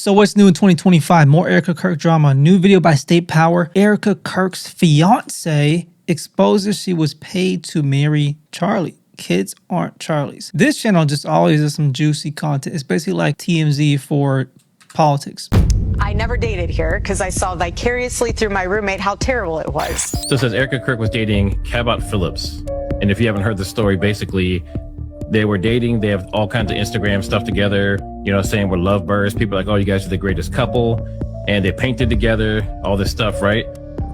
So what's new in 2025? More Erika Kirk drama. New video by statepower. Erika Kirk's fiance exposes she was paid to marry Charlie. Kids aren't Charlie's. This channel just always does some juicy content. It's basically like TMZ for politics. I never dated here because I saw vicariously through my roommate how terrible it was. So it says Erika Kirk was dating Cabot Phillips. And if you haven't heard the story, basically they were dating. They have all kinds of Instagram stuff together, you know, saying we're lovebirds. People are like, oh, you guys are the greatest couple. And they painted together, all this stuff, right?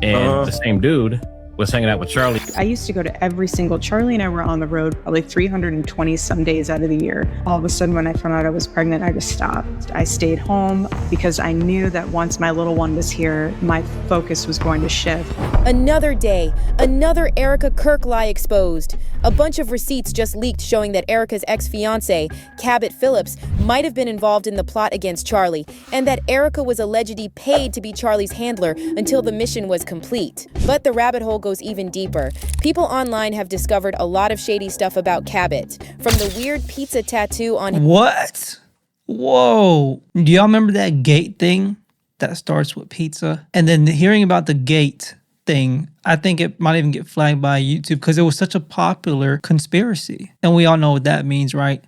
And the same dude was hanging out with Charlie. I used to go to every single, Charlie and I were on the road probably 320 some days out of the year. All of a sudden when I found out I was pregnant, I just stopped. I stayed home because I knew that once my little one was here, my focus was going to shift. Another day, another Erika Kirk lie exposed. A bunch of receipts just leaked showing that Erika's ex-fiancé, Cabot Phillips, might have been involved in the plot against Charlie, and that Erika was allegedly paid to be Charlie's handler until the mission was complete. But the rabbit hole goes even deeper. People online have discovered a lot of shady stuff about Cabot, from the weird pizza tattoo on What? Whoa. Do y'all remember that gate thing that starts with pizza? And then hearing about the gate thing, I think it might even get flagged by YouTube because it was such a popular conspiracy. And we all know what that means, right?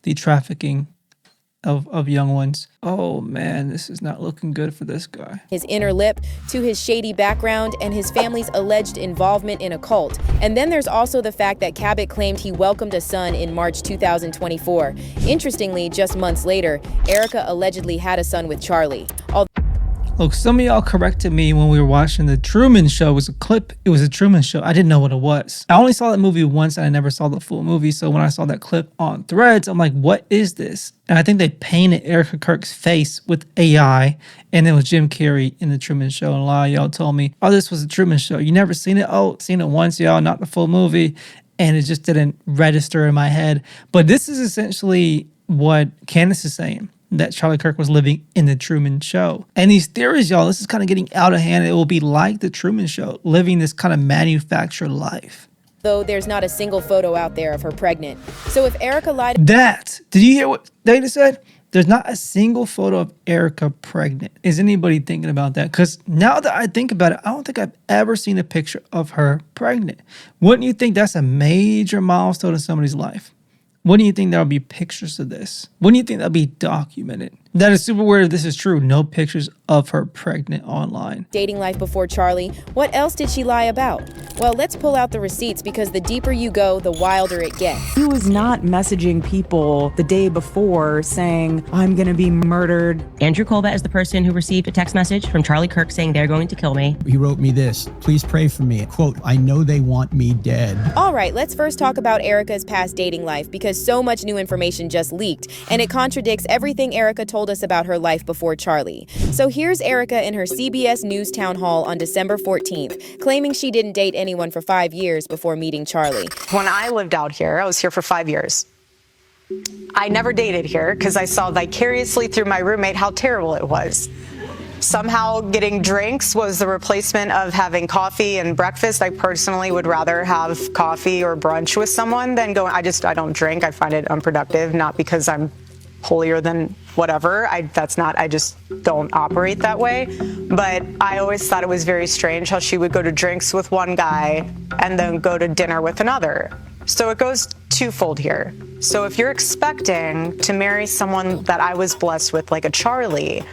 The trafficking of young ones. Oh man, this is not looking good for this guy. his inner lip to his shady background and his family's alleged involvement in a cult. And then there's also the fact that Cabot claimed he welcomed a son in March 2024. Interestingly, just months later, Erika allegedly had a son with Charlie. Look, some of y'all corrected me when we were watching The Truman Show. It was a clip. It was a Truman Show. I didn't know what it was. I only saw that movie once and I never saw the full movie. So when I saw that clip on Threads, I'm like, what is this? And I think they painted Erika Kirk's face with AI, and it was Jim Carrey in The Truman Show. And a lot of y'all told me, oh, this was a Truman Show. You never seen it? Oh, seen it once, y'all, not the full movie. And it just didn't register in my head. But this is essentially what Candace is saying, that Charlie Kirk was living in The Truman Show. And these theories, y'all, this is kind of getting out of hand. It will be like The Truman Show, living this kind of manufactured life. Though there's not a single photo out there of her pregnant. So if Erika lied... Did you hear what Dana said? There's not a single photo of Erika pregnant. Is anybody thinking about that? Because now that I think about it, I don't think I've ever seen a picture of her pregnant. Wouldn't you think that's a major milestone in somebody's life? Wouldn't you think there'll be pictures of this? Wouldn't you think that'll be documented? That is super weird if this is true. No pictures of her pregnant online. Dating life before Charlie, what else did she lie about? Well, let's pull out the receipts because the deeper you go, the wilder it gets. He was not messaging people the day before saying, I'm gonna be murdered. Andrew Colbert is the person who received a text message from Charlie Kirk saying they're going to kill me. He wrote me this, please pray for me. Quote, I know they want me dead. All right, let's first talk about Erika's past dating life because so much new information just leaked and it contradicts everything Erika told us about her life before Charlie. So here's Erika in her CBS News town hall on December 14th, claiming she didn't date anyone for 5 years before meeting Charlie. When I lived out here, I was here for 5 years. I never dated here because I saw vicariously through my roommate how terrible it was. Somehow getting drinks was the replacement of having coffee and breakfast. I personally would rather have coffee or brunch with someone than going, I don't drink. I find it unproductive, not because I'm holier than whatever. I just don't operate that way. But I always thought it was very strange how she would go to drinks with one guy and then go to dinner with another. So it goes twofold here. So if you're expecting to marry someone that I was blessed with, like a Charlie,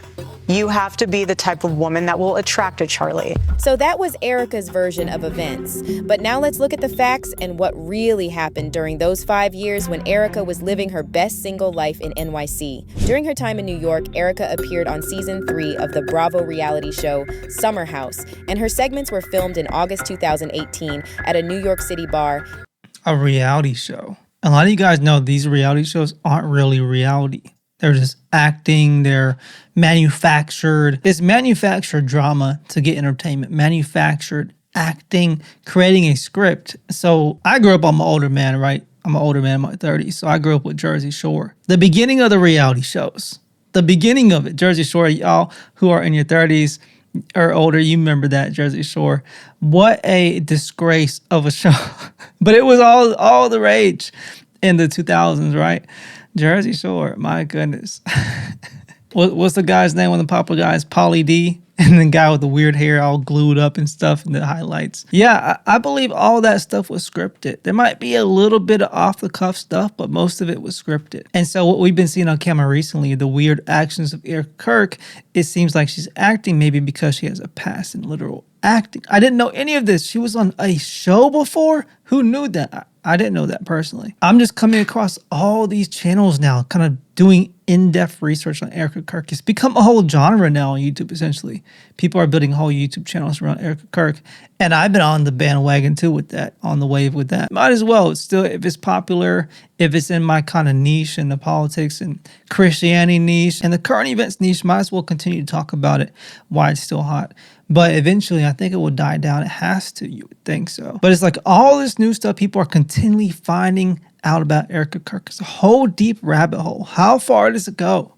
you have to be the type of woman that will attract a Charlie. So that was Erika's version of events. But now let's look at the facts and what really happened during those 5 years when Erika was living her best single life in NYC. During her time in New York, Erika appeared on season 3 of the Bravo reality show Summer House, and her segments were filmed in August 2018 at a New York City bar. A reality show. A lot of you guys know these reality shows aren't really reality. They're just acting, they're manufactured. It's manufactured drama to get entertainment, manufactured acting, creating a script. So I grew up, I'm an older man, right? I'm an older man in my 30s. So I grew up with Jersey Shore. The beginning of the reality shows, the beginning of it, Jersey Shore, y'all who are in your 30s or older, you remember that Jersey Shore. What a disgrace of a show. But it was all the rage in the 2000s, right? Jersey Shore, my goodness. What's the guy's name? One of the popular guys, Pauly D, and the guy with the weird hair all glued up and stuff in the highlights. Yeah, I believe all that stuff was scripted. There might be a little bit of off the cuff stuff, but most of it was scripted. And so what we've been seeing on camera recently, the weird actions of Erika Kirk, it seems like she's acting maybe because she has a past in literal acting. I didn't know any of this. She was on a show before? Who knew that? I didn't know that personally. I'm just coming across all these channels now, kind of doing in-depth research on Erika Kirk. It's become a whole genre now on YouTube, essentially. People are building whole YouTube channels around Erika Kirk. And I've been on the bandwagon too with that, on the wave with that. Might as well. It's still, if it's popular, if it's in my kind of niche in the politics and Christianity niche and the current events niche, might as well continue to talk about it, why it's still hot. But eventually, I think it will die down. It has to, you would think so. But it's like all this new stuff people are continually finding out about Erika Kirk. It's a whole deep rabbit hole. How far does it go?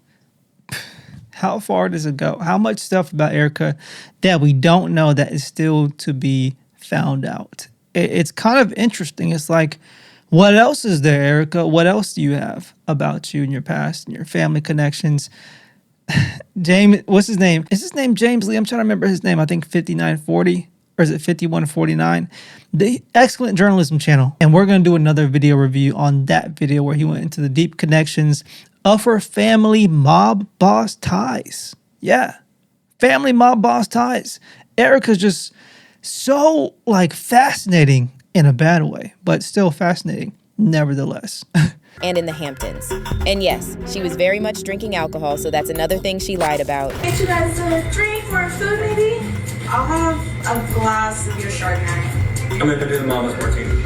How far does it go? How much stuff about Erika that we don't know that is still to be found out? It's kind of interesting. It's like, what else is there, Erika? What else do you have about you and your past and your family connections? James, what's his name? Is his name James Lee? I'm trying to remember his name. I think 5940, or is it 5149? The Excellent Journalism channel. And we're going to do another video review on that video where he went into the deep connections of her family mob boss ties. Yeah, family mob boss ties. Erika's just so like fascinating in a bad way, but still fascinating nevertheless. And in the Hamptons. And yes, she was very much drinking alcohol, so that's another thing she lied about. Get you guys a drink or food, maybe? I'll have a glass of your Chardonnay. I'm gonna do the Mama's Martini.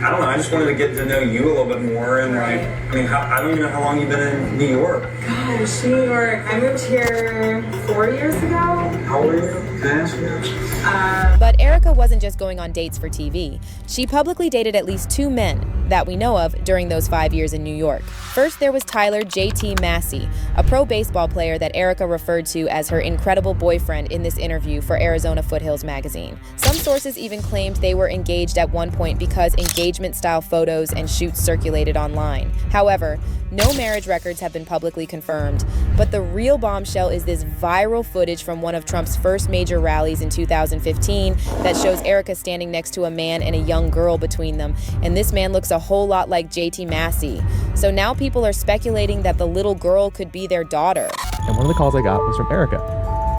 I don't know, I just wanted to get to know you a little bit more, and like, I mean, I don't even know how long you've been in New York. Gosh, New York. I moved here 4 years ago. How old are you? Can I ask you? But Erika wasn't just going on dates for TV. She publicly dated at least 2 men that we know of during those 5 years in New York. First, there was Tyler J.T. Massey, a pro baseball player that Erika referred to as her incredible boyfriend in this interview for Arizona Foothills magazine. Some sources even claimed they were engaged at one point because engagement-style photos and shoots circulated online. However, no marriage records have been publicly confirmed, but the real bombshell is this viral footage from one of Trump's first major rallies in 2015 that shows Erika standing next to a man and a young girl between them, and this man looks a whole lot like JT Massey. So now people are speculating that the little girl could be their daughter. And one of the calls I got was from Erika.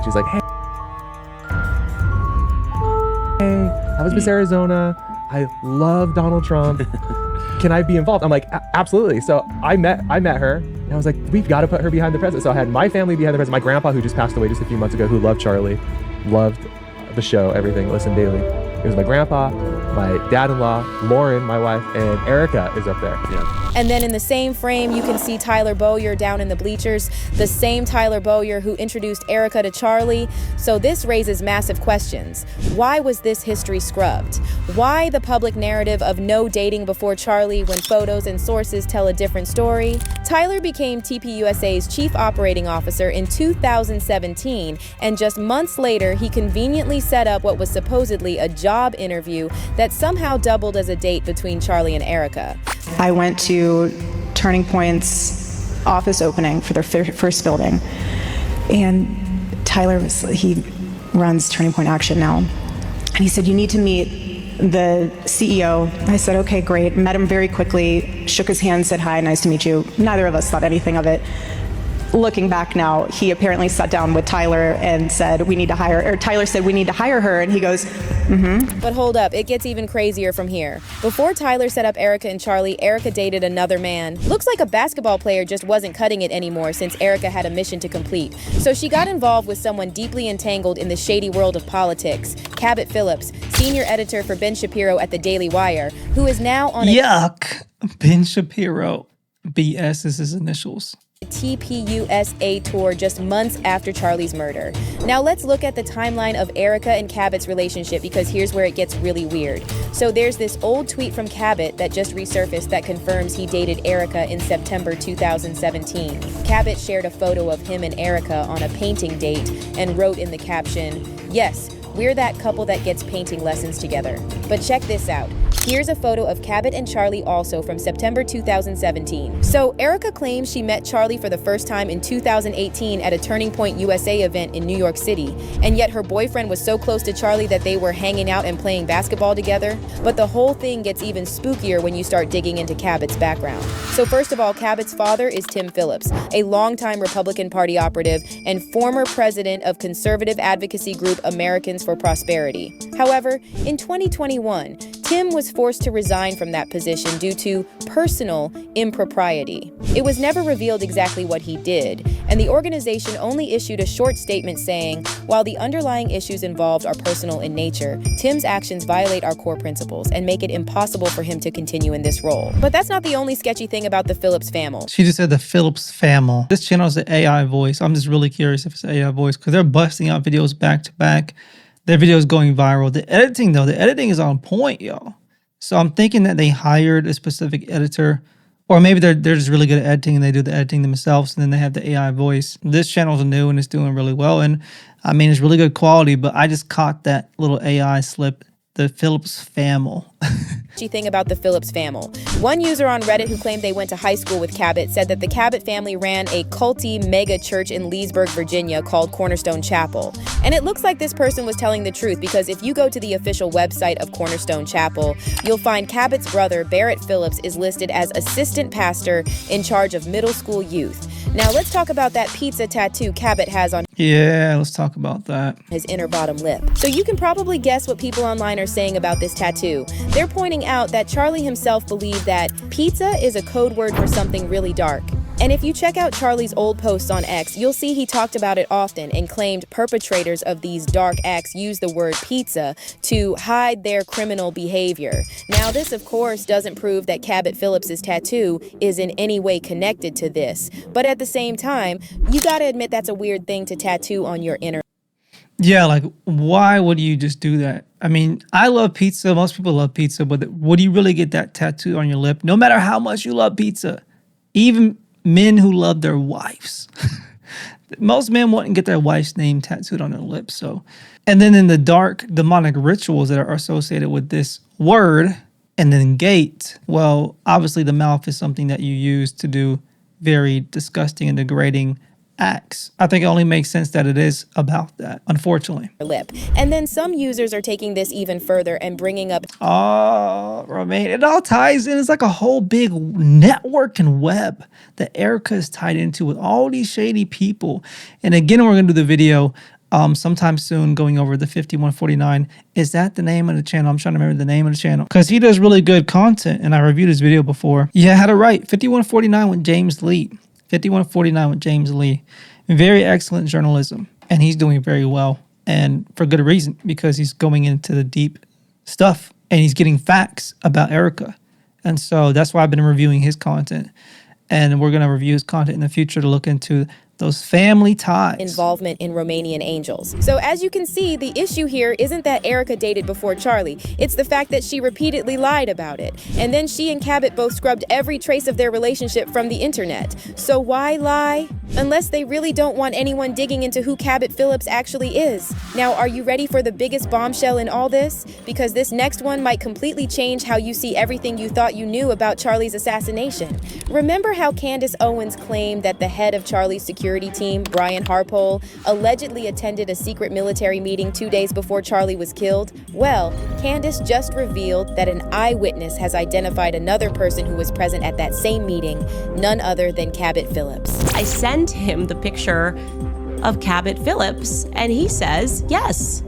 She's like, hey, I was Miss Arizona. I love Donald Trump. Can I be involved? I'm like, absolutely. So I met her, and I was like, we've got to put her behind the president. So I had my family behind the president. My grandpa, who just passed away just a few months ago, who loved Charlie, loved the show, everything, listened daily. It was my grandpa, my dad-in-law, Lauren, my wife, and Erika is up there. Yeah. And then in the same frame, you can see Tyler Bowyer down in the bleachers, the same Tyler Bowyer who introduced Erika to Charlie. So this raises massive questions. Why was this history scrubbed? Why the public narrative of no dating before Charlie when photos and sources tell a different story? Tyler became TPUSA's chief operating officer in 2017, and just months later, he conveniently set up what was supposedly a job interview that somehow doubled as a date between Charlie and Erika. I went to Turning Point's office opening for their first building, and Tyler he runs Turning Point Action now, and he said, you need to meet the CEO. I said, okay, great. Met him very quickly, shook his hand, said, hi, nice to meet you. Neither of us thought anything of it. Looking back now, he apparently sat down with Tyler and said, Tyler said, we need to hire her, and he goes, mm-hmm. But hold up, it gets even crazier from here. Before Tyler set up Erika and Charlie, Erika dated another man. Looks like a basketball player just wasn't cutting it anymore since Erika had a mission to complete. So she got involved with someone deeply entangled in the shady world of politics, Cabot Phillips, senior editor for Ben Shapiro at the Daily Wire, who is now on Yuck. Ben Shapiro. BS is his initials. TPUSA tour just months after Charlie's murder. Now let's look at the timeline of Erika and Cabot's relationship, because here's where it gets really weird. So there's this old tweet from Cabot that just resurfaced that confirms he dated Erika in September 2017. Cabot shared a photo of him and Erika on a painting date and wrote in the caption, "Yes, We're that couple that gets painting lessons together. But check this out. Here's a photo of Cabot and Charlie also from September 2017. So Erika claims she met Charlie for the first time in 2018 at a Turning Point USA event in New York City. And yet her boyfriend was so close to Charlie that they were hanging out and playing basketball together. But the whole thing gets even spookier when you start digging into Cabot's background. So first of all, Cabot's father is Tim Phillips, a longtime Republican Party operative and former president of conservative advocacy group Americans for Prosperity. However, in 2021, Tim was forced to resign from that position due to personal impropriety. It was never revealed exactly what he did, and the organization only issued a short statement saying, while the underlying issues involved are personal in nature, Tim's actions violate our core principles and make it impossible for him to continue in this role. But that's not the only sketchy thing about the Phillips family. She just said the Phillips family. This channel is an AI voice. I'm just really curious if it's an AI voice because they're busting out videos back to back. Their videos going viral. The editing though, the editing is on point, y'all. So I'm thinking that they hired a specific editor, or maybe they're just really good at editing and they do the editing themselves and then they have the AI voice. This channel's new and it's doing really well. And I mean, it's really good quality, but I just caught that little AI slip, the Phillips family. Thing about the Phillips family. One user on Reddit who claimed they went to high school with Cabot said that the Cabot family ran a culty mega church in Leesburg, Virginia called Cornerstone Chapel. And it looks like this person was telling the truth because if you go to the official website of Cornerstone Chapel, you'll find Cabot's brother, Barrett Phillips, is listed as assistant pastor in charge of middle school youth. Now let's talk about that pizza tattoo Cabot has on let's talk about that. His inner bottom lip. So you can probably guess what people online are saying about this tattoo. They're pointing out that Charlie himself believed that pizza is a code word for something really dark. And if you check out Charlie's old posts on X, you'll see he talked about it often and claimed perpetrators of these dark acts use the word pizza to hide their criminal behavior. Now, this, of course, doesn't prove that Cabot Phillips's tattoo is in any way connected to this. But at the same time, you gotta admit that's a weird thing to tattoo on your inner. Yeah, like, why would you just do that? I mean, I love pizza. Most people love pizza, but would you really get that tattoo on your lip? No matter how much you love pizza, even men who love their wives. Most men wouldn't get their wife's name tattooed on their lips. So, and then in the dark demonic rituals that are associated with this word and then gate, well, obviously the mouth is something that you use to do very disgusting and degrading acts. I think it only makes sense that it is about that, unfortunately. Lip. And then some users are taking this even further and bringing up, oh, Romaine, it all ties in. It's like a whole big network and web that Erika is tied into with all these shady people. And again, we're going to do the video sometime soon going over the 5149. Is that the name of the channel? I'm trying to remember the name of the channel because he does really good content and I reviewed his video before. Yeah, I had it right. 5149 with James Lee. 5149 with James Lee. Very excellent journalism. And he's doing very well. And for good reason, because he's going into the deep stuff and he's getting facts about Erika. And so that's why I've been reviewing his content. And we're going to review his content in the future to look into those family ties. Involvement in Romanian angels. So as you can see, the issue here isn't that Erika dated before Charlie. It's the fact that she repeatedly lied about it. And then she and Cabot both scrubbed every trace of their relationship from the internet. So why lie? Unless they really don't want anyone digging into who Cabot Phillips actually is. Now, are you ready for the biggest bombshell in all this? Because this next one might completely change how you see everything you thought you knew about Charlie's assassination. Remember how Candace Owens claimed that the head of Charlie's security team, Brian Harpole, allegedly attended a secret military meeting 2 days before Charlie was killed? Well, Candace just revealed that an eyewitness has identified another person who was present at that same meeting, none other than Cabot Phillips. I sent him the picture of Cabot Phillips, and he says, yes,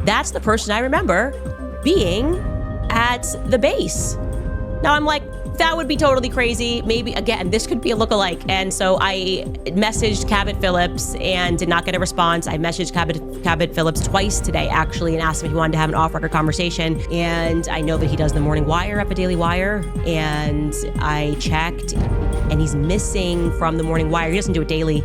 that's the person I remember being at the base. Now I'm like, that would be totally crazy. Maybe, again, this could be a lookalike. And so I messaged Cabot Phillips and did not get a response. I messaged Cabot Phillips twice today, actually, and asked him if he wanted to have an off-record conversation. And I know that he does the morning wire up at Daily Wire. And I checked, and he's missing from the morning wire. He doesn't do it daily,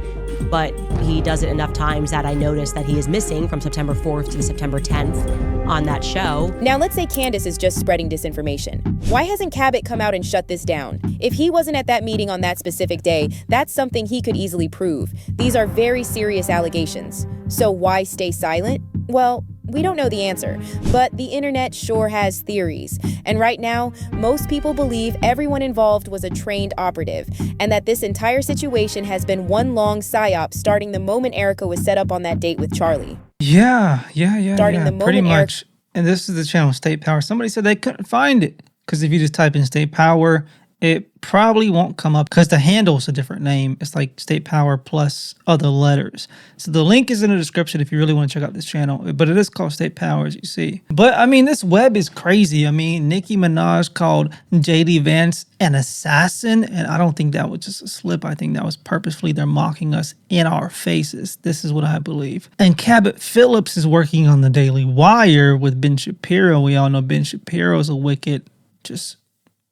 but he does it enough times that I noticed that he is missing from September 4th to September 10th on that show. Now, let's say Candace is just spreading disinformation. Why hasn't Cabot come out and shut this down? If he wasn't at that meeting on that specific day, that's something he could easily prove. These are very serious allegations. So why stay silent? Well, We don't know the answer, but the internet sure has theories. And right now, most people believe everyone involved was a trained operative, and that this entire situation has been one long psyop starting the moment Erika was set up on that date with Charlie. Yeah, Starting the pretty moment much. And this is the channel State Power. Somebody said they couldn't find it because if you just type in State Power, it probably won't come up because the handle is a different name. It's like State Power plus other letters. So the link is in the description if you really want to check out this channel. But it is called State Power, as you see. But I mean, this web is crazy. I mean, Nicki Minaj called J.D. Vance an assassin. And I don't think that was just a slip. I think that was purposefully they're mocking us in our faces. This is what I believe. And Cabot Phillips is working on the Daily Wire with Ben Shapiro. We all know Ben Shapiro is a wicked,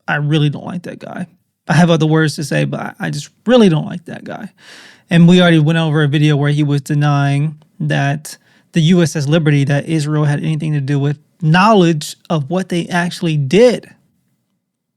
I really don't like that guy. I have other words to say, but I just really don't like that guy. And we already went over a video where he was denying that the USS Liberty, that Israel had anything to do with knowledge of what they actually did,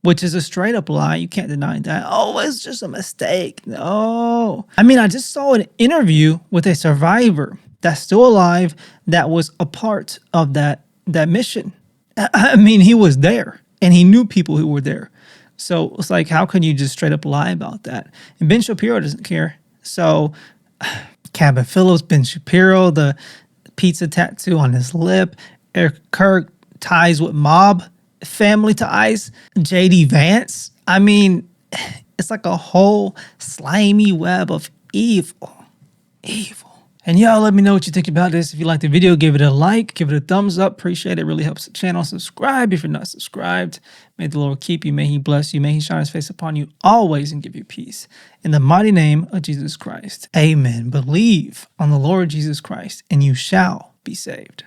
which is a straight up lie. You can't deny that. Oh, it's just a mistake. No. I mean, I just saw an interview with a survivor that's still alive that was a part of that mission. I mean, he was there. And he knew people who were there. So it's like, how can you just straight up lie about that? And Ben Shapiro doesn't care. So Cabot Phillips, Ben Shapiro, the pizza tattoo on his lip, Erika Kirk, ties with mob family ties, J.D. Vance. I mean, it's like a whole slimy web of evil. And y'all let me know what you think about this. If you liked the video, give it a like, give it a thumbs up. Appreciate it. It really helps the channel. Subscribe if you're not subscribed. May the Lord keep you. May he bless you. May he shine his face upon you always and give you peace. In the mighty name of Jesus Christ. Amen. Believe on the Lord Jesus Christ and you shall be saved.